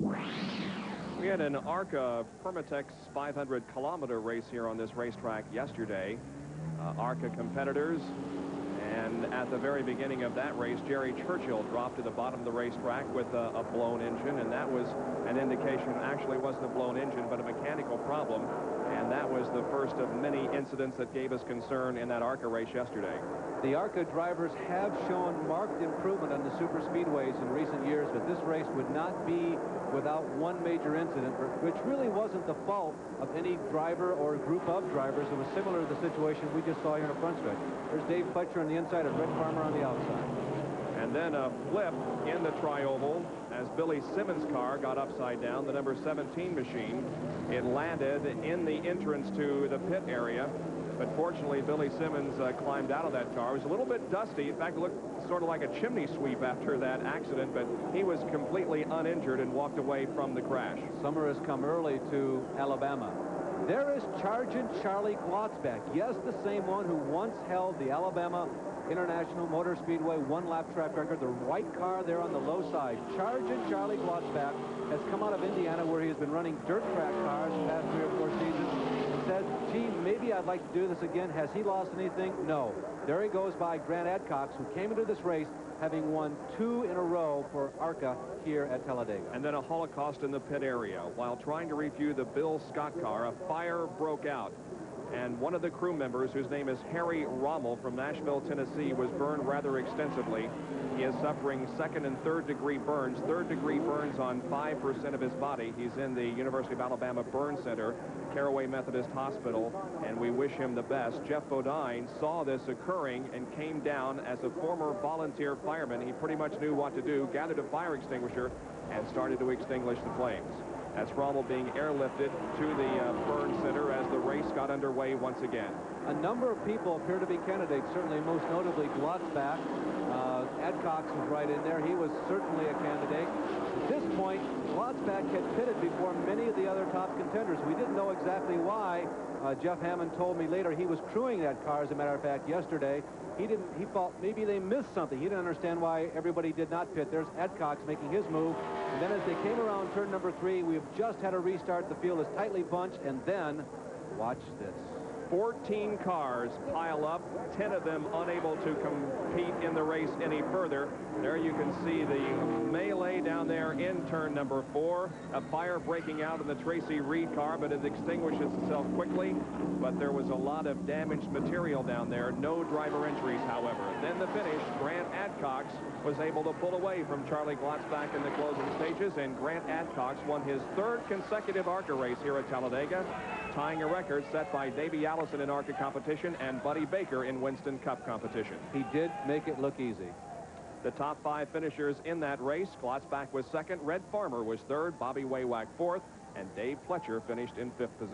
We had an ARCA Permatex 500-kilometer race here on this racetrack yesterday. ARCA competitors, and at the very beginning of that race, Jerry Churchill dropped to the bottom of the racetrack with a blown engine, and that was an indication. Actually, it wasn't a blown engine, but a mechanical problem, and that was the first of many incidents that gave us concern in that ARCA race yesterday. The ARCA drivers have shown marked improvement on the super speedways in recent years, but this race would not be without one major incident, which really wasn't the fault of any driver or group of drivers. It was similar to the situation we just saw here in the front stretch. There's Dave Fletcher on the inside and Red Farmer on the outside. And then a flip in the tri-oval as Billy Simmons' car got upside down, the number 17 machine. It landed in the entrance to the pit area. But fortunately, Billy Simmons climbed out of that car. It was a little bit dusty. In fact, it looked sort of like a chimney sweep after that accident, but he was completely uninjured and walked away from the crash. Summer has come early to Alabama. There is Sergeant Charlie Glotzback. Yes, the same one who once held the Alabama International Motor Speedway one-lap track record. The white car there on the low side. Sergeant Charlie Glotzback has come out of Indiana, where he has been running dirt track cars the past 3 or 4 seasons. Said, gee, maybe I'd like to do this again. Has he lost anything? No. There he goes by Grant Adcox, who came into this race having won 2 in a row for ARCA here at Talladega. And then a holocaust in the pit area. While trying to refuel the Bill Scott car, a fire broke out. And one of the crew members, whose name is Harry Rommel from Nashville, Tennessee, was burned rather extensively. He is suffering 2nd and 3rd degree burns. 3rd degree burns on 5% of his body. He's in the University of Alabama Burn Center, Caraway Methodist Hospital, and we wish him the best. Jeff Bodine saw this occurring and came down as a former volunteer fireman. He pretty much knew what to do, gathered a fire extinguisher, and started to extinguish the flames. That's Rommel being airlifted to the burn center as the race got underway once again. A number of people appear to be candidates, certainly most notably Glotzback. Adcox was right in there. He was certainly a candidate. At this point, Glotzback had pitted before many of the other top contenders. We didn't know exactly why. Jeff Hammond told me later he was crewing that car, as a matter of fact, yesterday. He thought maybe they missed something. He didn't understand why everybody did not pit. There's Adcox making his move. And then as they came around turn number 3, we have just had a restart. The field is tightly bunched. And then, watch this. 14 cars pile up, 10 of them unable to compete in the race any further. There you can see the melee down there in turn number 4. A fire breaking out in the Tracy Reed car, but it extinguishes itself quickly. But there was a lot of damaged material down there. No driver injuries, however. Then the finish, Grant Adcox was able to pull away from Charlie Glotzback in the closing stages, and Grant Adcox won his 3rd consecutive ARCA race here at Talladega, tying a record set by Davey Allison in ARCA competition and Buddy Baker in Winston Cup competition. He did make it look easy. The top 5 finishers in that race: Glotzback was 2nd, Red Farmer was 3rd, Bobby Waywack 4th, and Dave Fletcher finished in 5th position.